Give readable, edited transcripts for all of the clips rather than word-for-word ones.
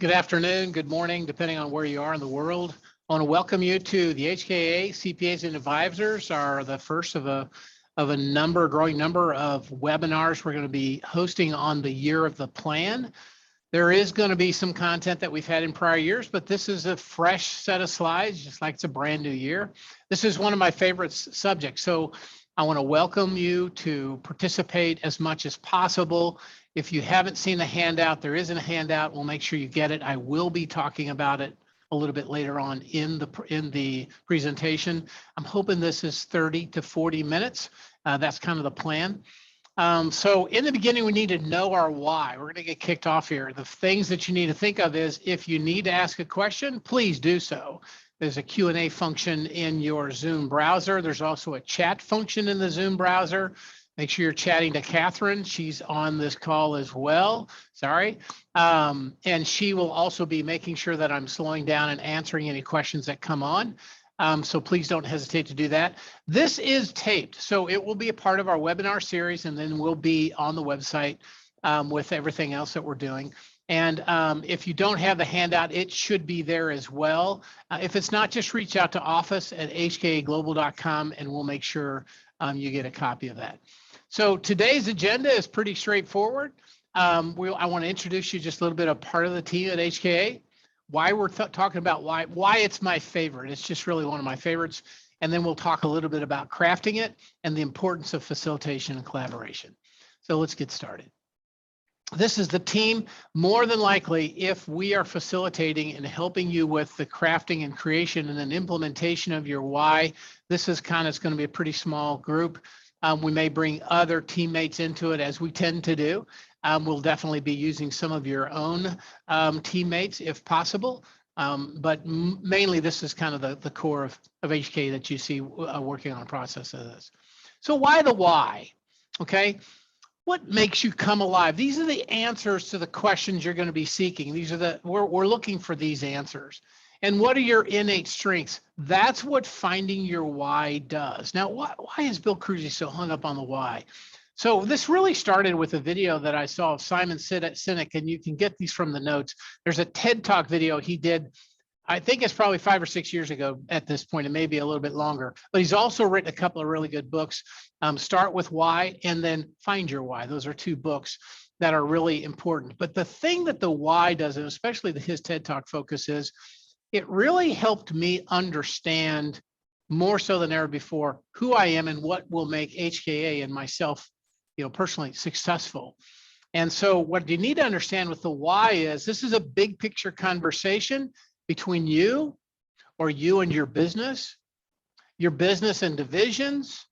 Good afternoon, good morning, depending on where you are in the world. I want to welcome you to the HKA CPAs and Advisors are the first of a growing number of webinars we're going to be hosting on the year of the plan. There is going to be some content that we've had in prior years, but this is a fresh set of slides, just like it's a brand new year. This is one of my favorite subjects, so I want to welcome you to participate as much as possible. If you haven't seen the handout, there isn't a handout. We'll make sure you get it. I will be talking about it a little bit later on in the presentation. I'm hoping this is 30 to 40 minutes. That's kind of the plan. So in the beginning, we need to know our why. We're going to get kicked off here. The things that you need to think of is if you need to ask a question, please do so. There's a Q&A function in your Zoom browser. There's also a chat function in the Zoom browser. Make sure you're chatting to Catherine. She's on this call as well. Sorry. And she will also be making sure that I'm slowing down and answering any questions that come on. So please don't hesitate to do that. This is taped, so it will be a part of our webinar series, and then we'll be on the website with everything else that we're doing. And if you don't have the handout, it should be there as well. If it's not, just reach out to office@hkaglobal.com and we'll make sure you get a copy of that. So today's agenda is pretty straightforward. I want to introduce you just a little bit of part of the team at HKA, why we're talking about why it's my favorite. It's just really one of my favorites. And then we'll talk a little bit about crafting it and the importance of facilitation and collaboration. So let's get started. This is the team. More than likely, if we are facilitating and helping you with the crafting and creation and then implementation of your why, this is going to be a pretty small group. We may bring other teammates into it, as we tend to do. We'll definitely be using some of your own teammates if possible. But mainly this is kind of the core of HK that you see working on a process of this. So why the why? Okay. What makes you come alive? These are the answers to the questions you're going to be seeking. These are we're looking for these answers. And what are your innate strengths? That's what finding your why does. Now, why is Bill Kruse so hung up on the why? So this really started with a video that I saw of Simon Sinek, and you can get these from the notes. There's a TED Talk video he did. I think it's probably 5 or 6 years ago at this point, and maybe a little bit longer. But he's also written a couple of really good books. Start with Why and then Find Your Why. Those are two books that are really important. But the thing that the why does, and especially his TED Talk focus is, it really helped me understand more so than ever before who I am and what will make HKA and myself, personally successful. And so what you need to understand with the why is this is a big picture conversation between you or you and your business and divisions,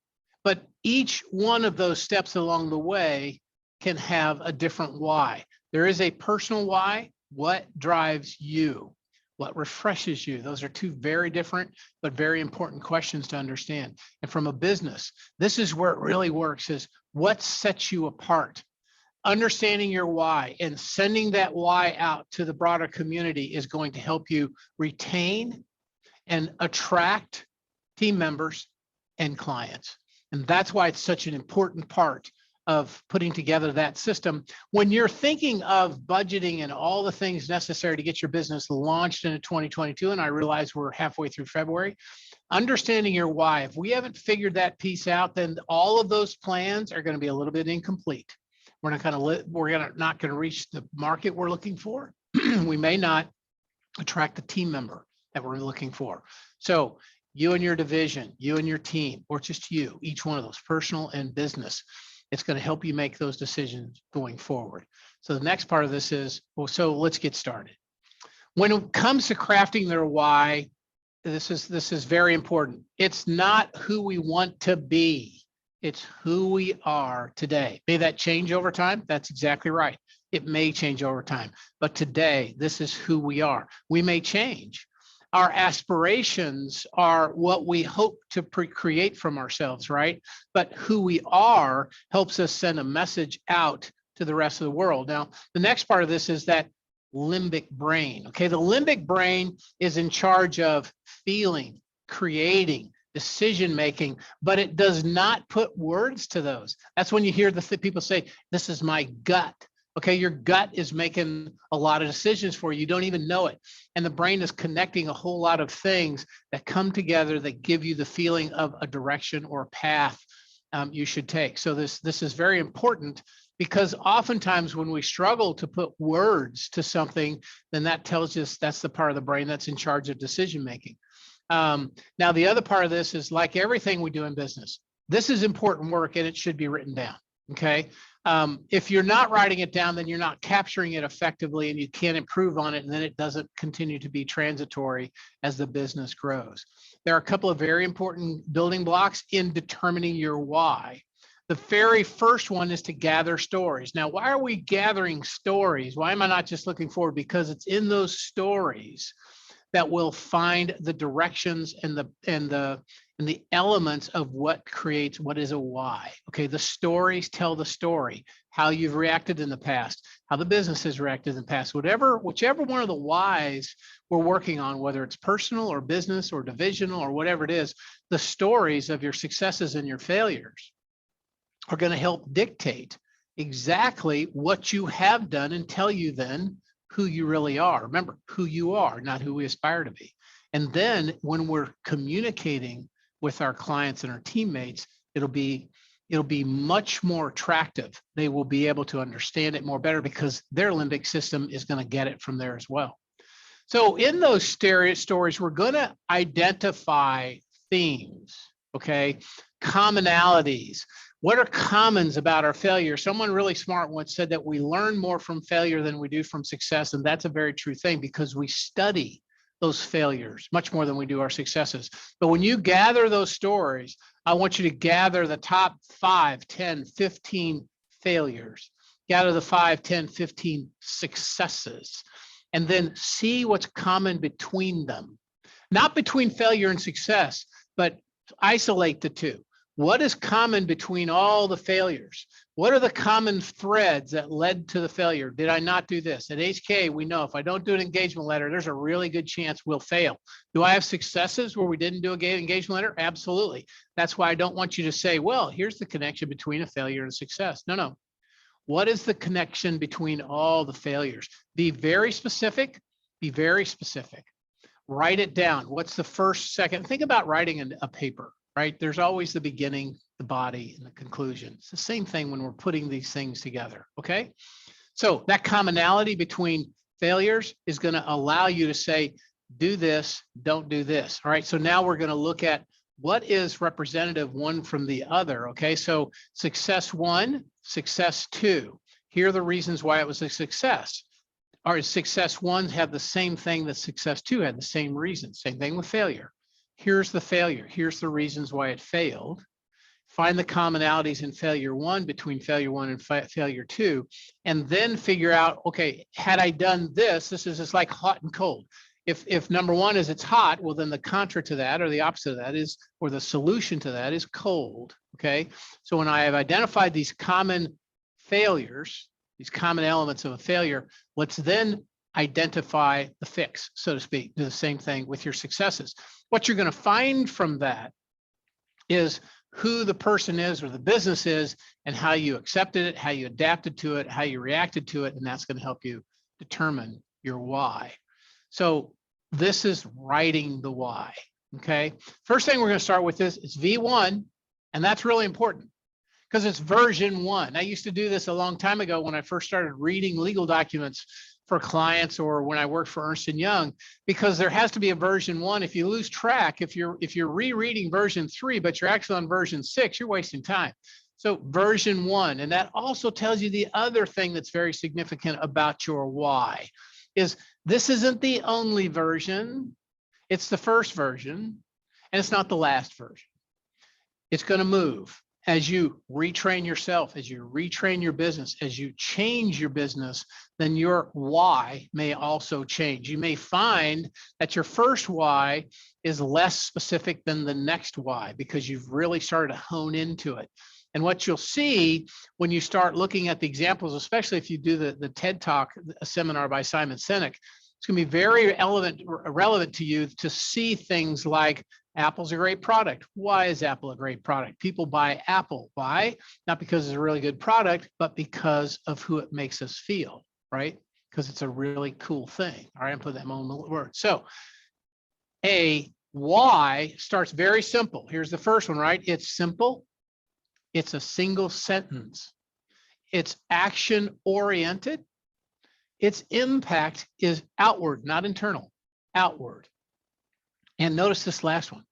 but each one of those steps along the way can have a different why. There is a personal why. What drives you? What refreshes you? Those are two very different but very important questions to understand. And from a business, this is where it really works, is what sets you apart. Understanding your why and sending that why out to the broader community is going to help you retain and attract team members and clients. And that's why it's such an important part of putting together that system. When you're thinking of budgeting and all the things necessary to get your business launched into 2022, and I realize we're halfway through February, understanding your why. If we haven't figured that piece out, then all of those plans are going to be a little bit incomplete. We're not going to reach the market we're looking for. We may not attract the team member that we're looking for. So you and your division, you and your team, or just you, each one of those, personal and business, it's going to help you make those decisions going forward. So the next part of this is, well, so let's get started. When it comes to crafting their why, this is very important. It's not who we want to be. It's who we are today. May that change over time? That's exactly right. It may change over time, but today, this is who we are. We may change. Our aspirations are what we hope to create from ourselves, right? But who we are helps us send a message out to the rest of the world. Now, the next part of this is that limbic brain. Okay, the limbic brain is in charge of feeling, creating, decision-making, but it does not put words to those. That's when you hear the people say, this is my gut. Okay, your gut is making a lot of decisions for you. You don't even know it. And the brain is connecting a whole lot of things that come together that give you the feeling of a direction or a path you should take. So this is very important, because oftentimes when we struggle to put words to something, then that tells us that's the part of the brain that's in charge of decision making. Now, the other part of this is, like everything we do in business, this is important work and it should be written down. Okay. If you're not writing it down, then you're not capturing it effectively and you can't improve on it. And then it doesn't continue to be transitory as the business grows. There are a couple of very important building blocks in determining your why. The very first one is to gather stories. Now, why are we gathering stories? Why am I not just looking forward? Because it's in those stories that we'll find the directions and the elements of what creates what is a why. Okay, the stories tell the story, how you've reacted in the past, how the business has reacted in the past, whichever one of the whys we're working on, whether it's personal or business or divisional or whatever it is, the stories of your successes and your failures are going to help dictate exactly what you have done and tell you then who you really are. Remember, who you are, not who we aspire to be. And then when we're communicating with our clients and our teammates, it'll be much more attractive. They will be able to understand it more better because their limbic system is going to get it from there as well. So in those stories, we're going to identify themes, okay, commonalities. What are commons about our failure? Someone really smart once said that we learn more from failure than we do from success. And that's a very true thing, because we study those failures much more than we do our successes. But when you gather those stories, I want you to gather the top 5, 10, 15 failures, gather the 5, 10, 15 successes, and then see what's common between them. Not between failure and success, but isolate the two. What is common between all the failures? What are the common threads that led to the failure? Did I not do this? At HK, we know if I don't do an engagement letter, there's a really good chance we'll fail. Do I have successes where we didn't do an engagement letter? Absolutely. That's why I don't want you to say, well, here's the connection between a failure and a success. No. What is the connection between all the failures? Be very specific. Be very specific. Write it down. What's the first, second? Think about writing a paper. Right? There's always the beginning, the body, and the conclusion. It's the same thing when we're putting these things together, okay? So that commonality between failures is going to allow you to say, do this, don't do this, all right? So now we're going to look at what is representative one from the other, okay? So success 1, success 2. Here are the reasons why it was a success. Or success 1 had the same thing that success 2 had, the same reason. Same thing with failure. Here's the failure. Here's the reasons why it failed. Find the commonalities in failure 1 between failure 1 and failure 2, and then figure out, okay, had I done this, this is just like hot and cold. If number 1 is it's hot, well, then the contra to that, or the opposite of that is, or the solution to that is cold, okay? So when I have identified these common failures, these common elements of a failure, let's then identify the fix, so to speak. Do the same thing with your successes. What you're going to find from that is who the person is or the business is and how you accepted it, how you adapted to it, how you reacted to it, and that's going to help you determine your why. So this is writing the why, okay? First thing we're going to start with is V1, and that's really important because it's version 1. I used to do this a long time ago when I first started reading legal documents for clients or when I worked for Ernst & Young, because there has to be a version 1. If you lose track, if you're rereading version 3, but you're actually on version 6, you're wasting time. So version 1, and that also tells you the other thing that's very significant about your why is this isn't the only version. It's the first version, and it's not the last version. It's going to move. As you retrain yourself, as you retrain your business, as you change your business, then your why may also change. You may find that your first why is less specific than the next why because you've really started to hone into it. And what you'll see when you start looking at the examples, especially if you do the TED Talk, a seminar by Simon Sinek, it's going to be very relevant to you to see things like Apple's a great product. Why is Apple a great product? People buy Apple. Why? Not because it's a really good product, but because of who it makes us feel, right? Because it's a really cool thing. All right, I'm putting that on the word. So a why starts very simple. Here's the first one, right? It's simple. It's a single sentence. It's action oriented. Its impact is outward, not internal, outward. And notice this last one,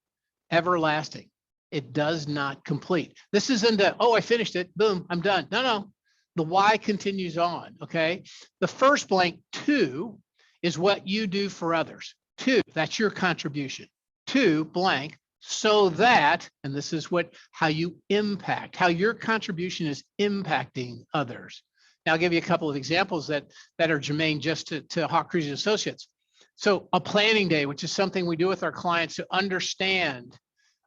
everlasting. It does not complete. This isn't a, oh, I finished it, boom, I'm done. No, the why continues on, okay? The first blank, to, is what you do for others. To, that's your contribution. To blank, so that, and this is how you impact, how your contribution is impacting others. Now, I'll give you a couple of examples that are germane just to Hawk Kruse Associates. So a planning day, which is something we do with our clients to understand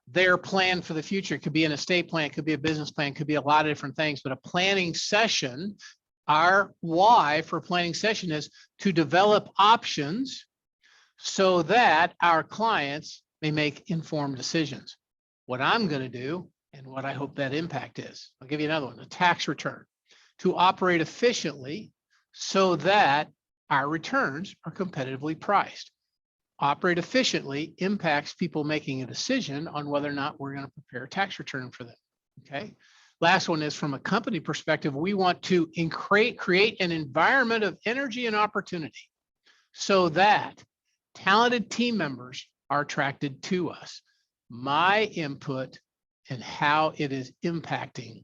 their plan for the future. It could be an estate plan, it could be a business plan, it could be a lot of different things, but a planning session, our why for a planning session is to develop options so that our clients may make informed decisions. What I'm going to do and what I hope that impact is. I'll give you another one, a tax return. To operate efficiently so that our returns are competitively priced. Operate efficiently impacts people making a decision on whether or not we're going to prepare a tax return for them. Okay. Last one is from a company perspective, we want to create an environment of energy and opportunity so that talented team members are attracted to us. My input and how it is impacting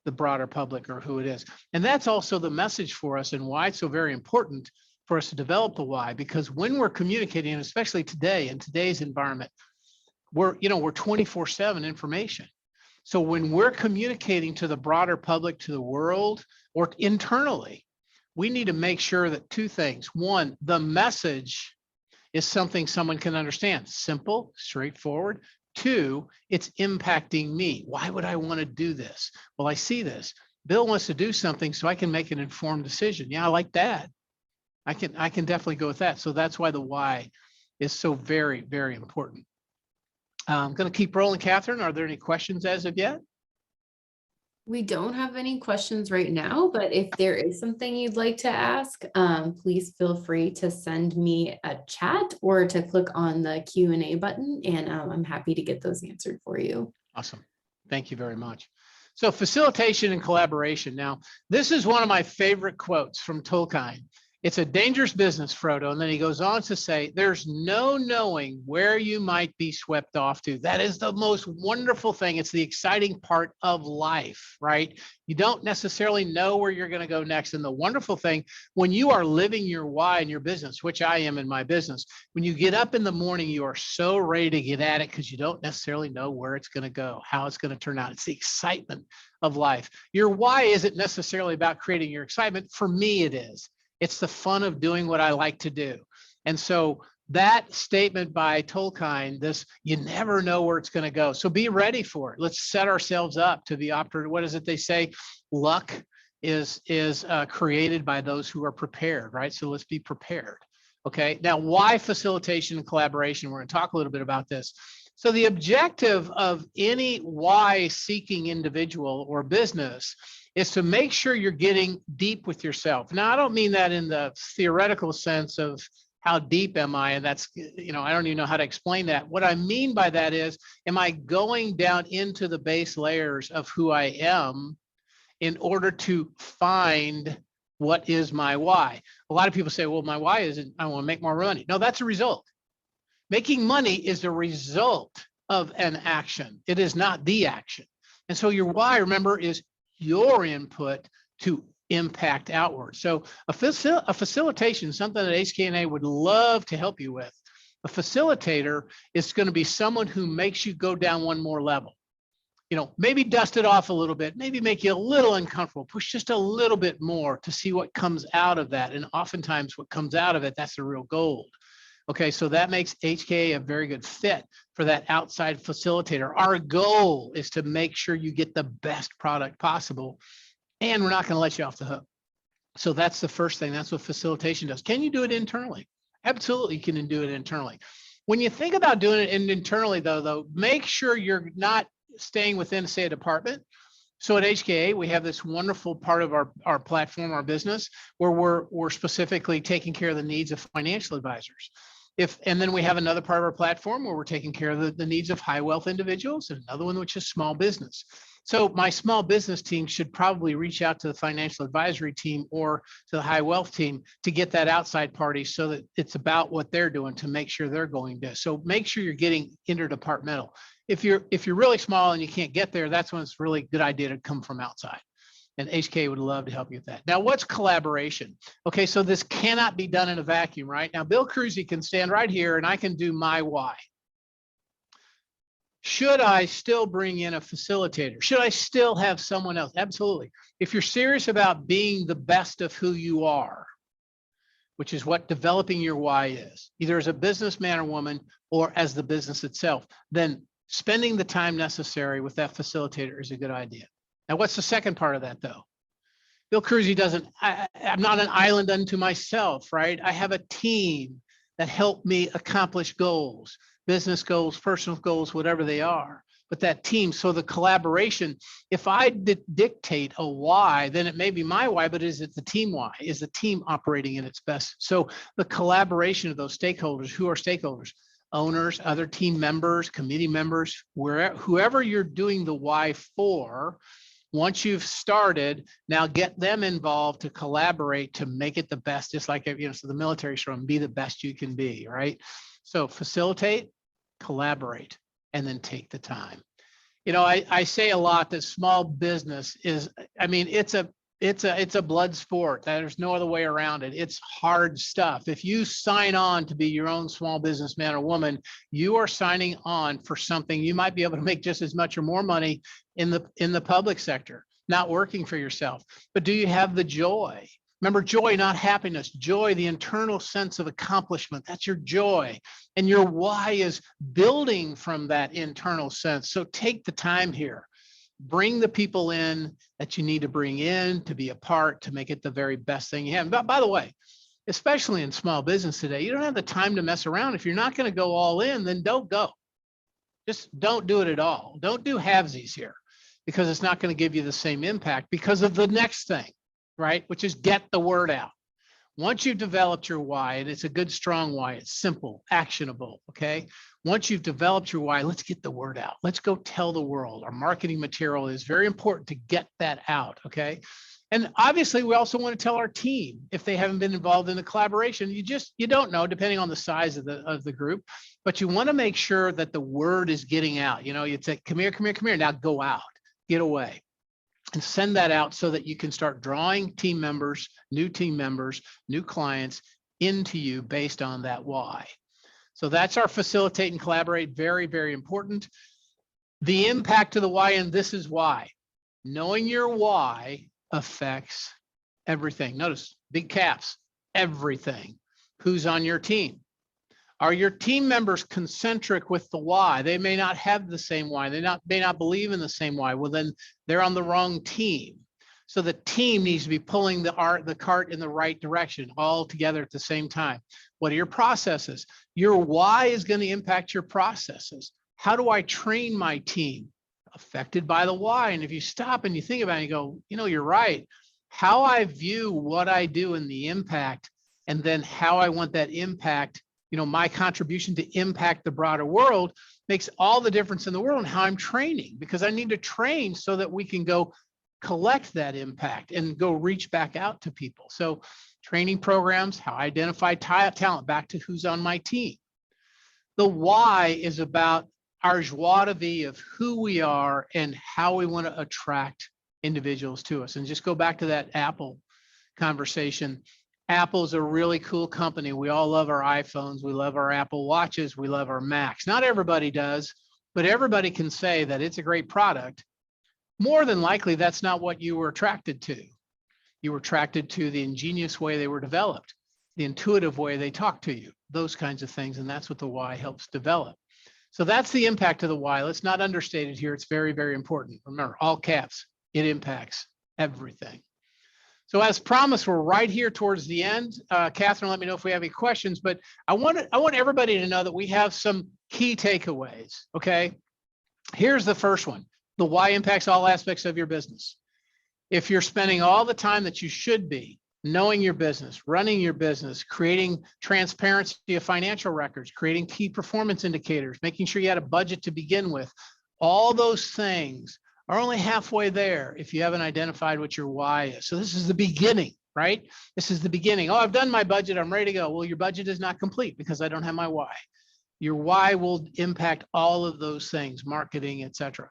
the broader public or who it is. And that's also the message for us and why it's so very important for us to develop the why, because when we're communicating, and especially today in today's environment, we're 24/7 information. So when we're communicating to the broader public, to the world, or internally, we need to make sure that two things. One, the message is something someone can understand, simple, straightforward. Two, it's impacting me. Why would I want to do this? Well, I see this. Bill wants to do something so I can make an informed decision. Yeah, I like that. I can definitely go with that. So that's why the why is so very, very important. I'm going to keep rolling, Catherine. Are there any questions as of yet? We don't have any questions right now, but if there is something you'd like to ask, please feel free to send me a chat or to click on the Q&A button, and I'm happy to get those answered for you. Awesome. Thank you very much. So facilitation and collaboration. Now, this is one of my favorite quotes from Tolkien. It's a dangerous business, Frodo. And then he goes on to say, there's no knowing where you might be swept off to. That is the most wonderful thing. It's the exciting part of life, right? You don't necessarily know where you're going to go next. And the wonderful thing, when you are living your why in your business, which I am in my business, when you get up in the morning, you are so ready to get at it because you don't necessarily know where it's going to go, how it's going to turn out. It's the excitement of life. Your why isn't necessarily about creating your excitement. For me, it is. It's the fun of doing what I like to do. And so that statement by Tolkien, this, you never know where it's going to go. So be ready for it. Let's set ourselves up to be opportunity. What is it they say? Luck is created by those who are prepared, right? So let's be prepared. Okay. Now, why facilitation and collaboration? We're going to talk a little bit about this. So the objective of any why seeking individual or business is to make sure you're getting deep with yourself. Now, I don't mean that in the theoretical sense of how deep am I? And that's, I don't even know how to explain that. What I mean by that is, am I going down into the base layers of who I am in order to find what is my why? A lot of people say, well, my why isn't, I want to make more money. No, that's a result. Making money is a result of an action. It is not the action. And so your why, remember, is your input to impact outward. So a facilitation, something that HKNA would love to help you with. A facilitator is going to be someone who makes you go down one more level. Maybe dust it off a little bit, maybe make you a little uncomfortable, push just a little bit more to see what comes out of that. And oftentimes what comes out of it, that's the real gold. Okay, so that makes HKA a very good fit for that outside facilitator. Our goal is to make sure you get the best product possible, and we're not going to let you off the hook. So that's the first thing. That's what facilitation does. Can you do it internally? Absolutely, you can do it internally. When you think about doing it internally, though, make sure you're not staying within, say, a department. So at HKA, we have this wonderful part of our platform, our business, where we're specifically taking care of the needs of financial advisors. And then we have another part of our platform where we're taking care of the needs of high wealth individuals, and another one which is small business. So my small business team should probably reach out to the financial advisory team or to the high wealth team to get that outside party, so that it's about what they're doing to make sure they're going to. So make sure you're getting interdepartmental. If you're really small and you can't get there, that's when it's really a good idea to come from outside. And HK would love to help you with that. Now, what's collaboration? Okay, so this cannot be done in a vacuum, right? Now, Bill Kruse can stand right here and I can do my why. Should I still bring in a facilitator? Should I still have someone else? Absolutely. If you're serious about being the best of who you are, which is what developing your why is, either as a businessman or woman or as the business itself, then spending the time necessary with that facilitator is a good idea. Now, what's the second part of that, though? Bill Kruse I'm not an island unto myself, right? I have a team that help me accomplish goals, business goals, personal goals, whatever they are. But that team, so the collaboration, if I dictate a why, then it may be my why, but is it the team why? Is the team operating in its best? So the collaboration of those stakeholders, who are stakeholders? Owners, other team members, committee members, whoever you're doing the why for. Once you've started, now get them involved to collaborate to make it the best, just like, so the military strong, be the best you can be, right? So facilitate, collaborate, and then take the time. I say a lot that small business is, it's a blood sport. There's no other way around it. It's hard stuff. If you sign on to be your own small businessman or woman, you are signing on for something. You might be able to make just as much or more money in the public sector, not working for yourself. But do you have the joy? Remember, joy, not happiness. Joy, the internal sense of accomplishment. That's your joy. And your why is building from that internal sense. So take the time here. Bring the people in that you need to bring in to be a part, to make it the very best thing you have. But by the way, especially in small business today, you don't have the time to mess around. If you're not going to go all in, then don't go. Just don't do it at all. Don't do halvesies here, because it's not going to give you the same impact because of the next thing, right? Which is get the word out. Once you've developed your why, and it's a good, strong why, it's simple, actionable, okay? Once you've developed your why, let's get the word out. Let's go tell the world. Our marketing material is very important to get that out, okay? And obviously, we also want to tell our team if they haven't been involved in the collaboration. You don't know, depending on the size of the group, but you want to make sure that the word is getting out. You say, come here, now go out, get away. And send that out so that you can start drawing team members, new clients into you based on that why. So that's our facilitate and collaborate. Very, very important. The impact of the why, and this is why. Knowing your why affects everything. Notice big caps, everything. Who's on your team? Are your team members concentric with the why? They may not have the same why. They may not believe in the same why. Well, then they're on the wrong team. So the team needs to be pulling the cart in the right direction all together at the same time. What are your processes? Your why is going to impact your processes. How do I train my team? Affected by the why. And if you stop and you think about it, you go, you're right. How I view what I do and the impact, and then how I want that impact, my contribution to impact the broader world, makes all the difference in the world in how I'm training, because I need to train so that we can go collect that impact and go reach back out to people. So training programs, how I identify talent, back to who's on my team. The why is about our joie de vivre of who we are and how we want to attract individuals to us. And just go back to that Apple conversation. Apple's a really cool company. We all love our iPhones. We love our Apple Watches. We love our Macs. Not everybody does, but everybody can say that it's a great product. More than likely, that's not what you were attracted to. You were attracted to the ingenious way they were developed, the intuitive way they talk to you, those kinds of things. And that's what the why helps develop. So that's the impact of the why. Let's not understate it here. It's very, very important. Remember, all caps, it impacts everything. So as promised, we're right here towards the end. Catherine, let me know if we have any questions, but I want everybody to know that we have some key takeaways, okay? Here's the first one. The why impacts all aspects of your business. If you're spending all the time that you should be knowing your business, running your business, creating transparency of financial records, creating key performance indicators, making sure you had a budget to begin with, all those things are only halfway there if you haven't identified what your why is. So this is the beginning, right? This is the beginning. Oh, I've done my budget. I'm ready to go. Well, your budget is not complete because I don't have my why. Your why will impact all of those things, marketing, et cetera.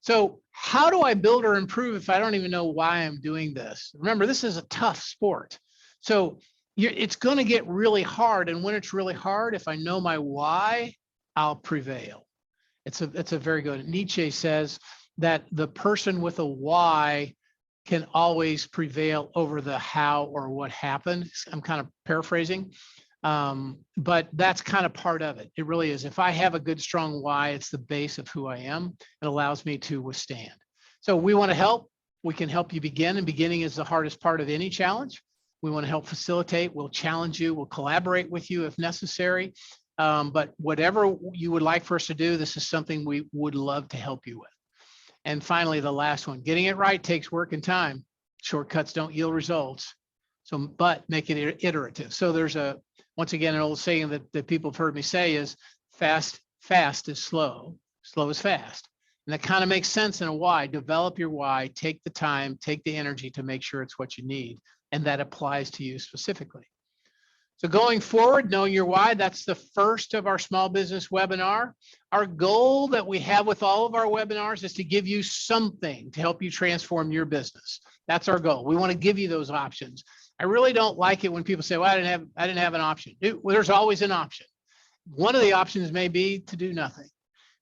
So how do I build or improve if I don't even know why I'm doing this? Remember, this is a tough sport. So it's going to get really hard. And when it's really hard, if I know my why, I'll prevail. It's a very good. Nietzsche says that the person with a why can always prevail over the how or what happened. I'm kind of paraphrasing, but that's kind of part of it. It really is. If I have a good, strong why, it's the base of who I am. It allows me to withstand. So we want to help. We can help you begin, and beginning is the hardest part of any challenge. We want to help facilitate. We'll challenge you. We'll collaborate with you if necessary. But whatever you would like for us to do, this is something we would love to help you with. And finally, the last one, getting it right takes work and time. Shortcuts don't yield results. So, but make it iterative. So there's once again, an old saying that people have heard me say is fast is slow, slow is fast. And that kind of makes sense in a why. Develop your why, take the time, take the energy to make sure it's what you need. And that applies to you specifically. So going forward, knowing your why, that's the first of our small business webinar. Our goal that we have with all of our webinars is to give you something to help you transform your business. That's our goal. We want to give you those options. I really don't like it when people say, well, I didn't have an option. Well, there's always an option. One of the options may be to do nothing,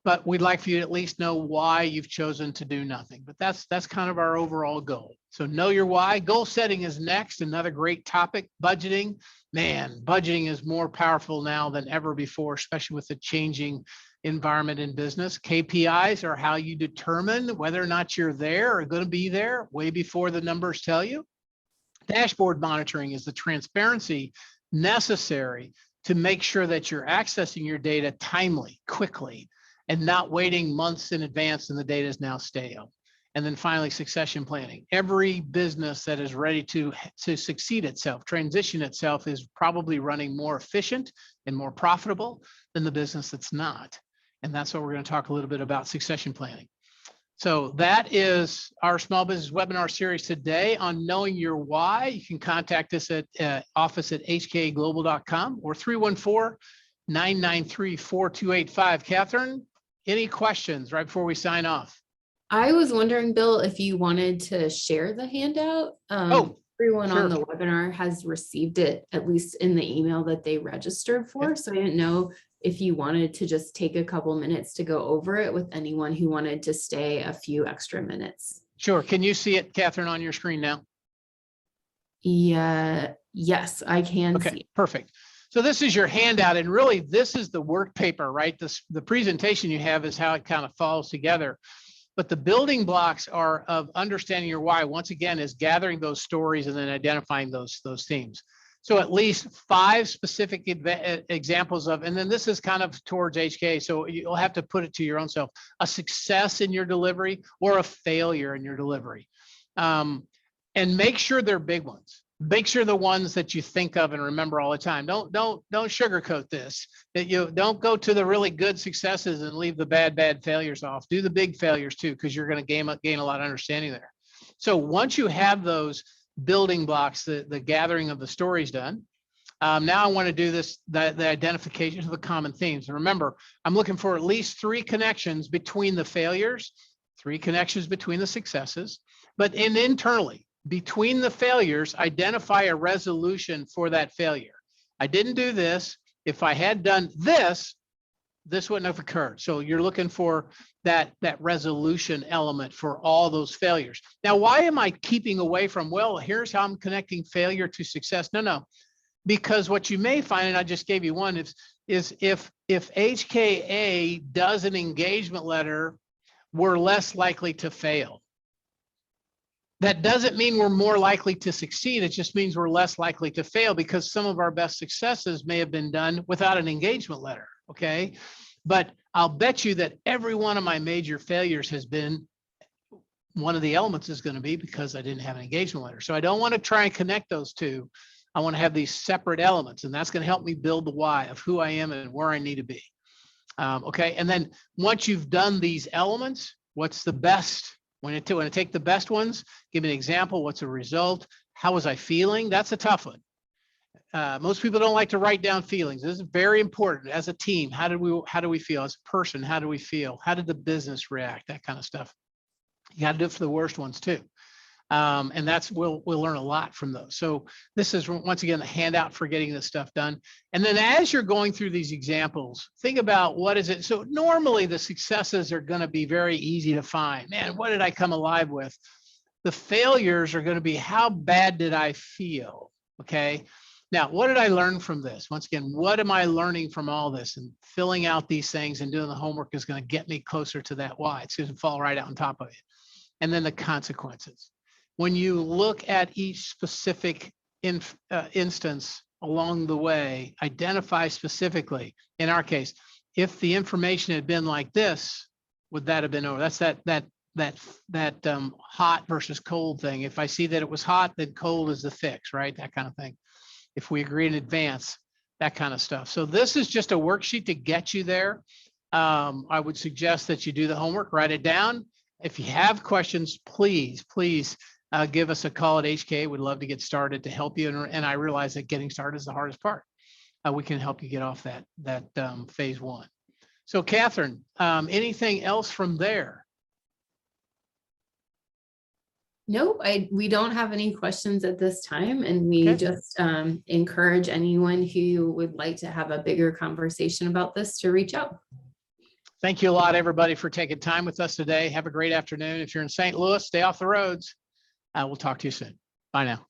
but we'd like for you to at least know why you've chosen to do nothing. But that's kind of our overall goal. So know your why. Goal setting is next, another great topic. Budgeting. Man, budgeting is more powerful now than ever before, especially with the changing environment in business. KPIs are how you determine whether or not you're there or going to be there way before the numbers tell you. Dashboard monitoring is the transparency necessary to make sure that you're accessing your data timely, quickly, and not waiting months in advance and the data is now stale. And then finally, succession planning. Every business that is ready to succeed itself, transition itself, is probably running more efficient and more profitable than the business that's not. And that's what we're going to talk a little bit about, succession planning. So that is our small business webinar series today on knowing your why. You can contact us at office@hkaglobal.com or 314-993-4285. Catherine, any questions right before we sign off? I was wondering, Bill, if you wanted to share the handout. Everyone sure. on the webinar has received it, at least in the email that they registered for. Okay. So I didn't know if you wanted to just take a couple minutes to go over it with anyone who wanted to stay a few extra minutes. Sure. Can you see it, Catherine, on your screen now? Yeah. Yes, I can see it. Perfect. So this is your handout, and really this is the work paper, right? The presentation you have is how it kind of falls together. But the building blocks are of understanding your why, once again, is gathering those stories and then identifying those themes. So at least 5 specific examples of, and then this is kind of towards HK, so you'll have to put it to your own self, a success in your delivery or a failure in your delivery. And make sure they're big ones. Make sure the ones that you think of and remember all the time. Don't sugarcoat this. That you don't go to the really good successes and leave the bad failures off. Do the big failures too, because you're going to gain a lot of understanding there. So once you have those building blocks, the gathering of the stories done, now I want to do the identification of the common themes. And remember, I'm looking for at least 3 connections between the failures, 3 connections between the successes, but internally. Between the failures, identify a resolution for that failure. I didn't do this. If I had done this, this wouldn't have occurred. So you're looking for that resolution element for all those failures. Now, why am I keeping away from, well, here's how I'm connecting failure to success? No, because what you may find, and I just gave you one, is if HKA does an engagement letter, we're less likely to fail. That doesn't mean we're more likely to succeed. It just means we're less likely to fail because some of our best successes may have been done without an engagement letter. Okay. But I'll bet you that every one of my major failures has been, one of the elements is going to be because I didn't have an engagement letter. So I don't want to try and connect those two. I want to have these separate elements, and that's going to help me build the why of who I am and where I need to be. Okay. And then once you've done these elements, what's the best? When I take the best ones, give me an example. What's the result? How was I feeling? That's a tough one. Most people don't like to write down feelings. This is very important. As a team, how do we feel? As a person, how do we feel? How did the business react? That kind of stuff. You got to do it for the worst ones too. And we'll learn a lot from those. So this is, once again, the handout for getting this stuff done. And then as you're going through these examples, think about what is it. So normally the successes are going to be very easy to find. Man, what did I come alive with? The failures are going to be, how bad did I feel? Okay. Now, what did I learn from this? Once again, what am I learning from all this? And filling out these things and doing the homework is going to get me closer to that why. It's going to fall right out on top of it. And then the consequences. When you look at each specific instance along the way, identify specifically, in our case, if the information had been like this, would that have been over? That's that hot versus cold thing. If I see that it was hot, then cold is the fix, right? That kind of thing. If we agree in advance, that kind of stuff. So this is just a worksheet to get you there. I would suggest that you do the homework, write it down. If you have questions, please give us a call at HKA. We'd love to get started to help you. And I realize that getting started is the hardest part. We can help you get off that phase one. So Catherine, anything else from there? Nope, we don't have any questions at this time, and we Okay. just encourage anyone who would like to have a bigger conversation about this to reach out. Thank you a lot, everybody, for taking time with us today. Have a great afternoon. If you're in St. Louis, stay off the roads. We'll talk to you soon. Bye now.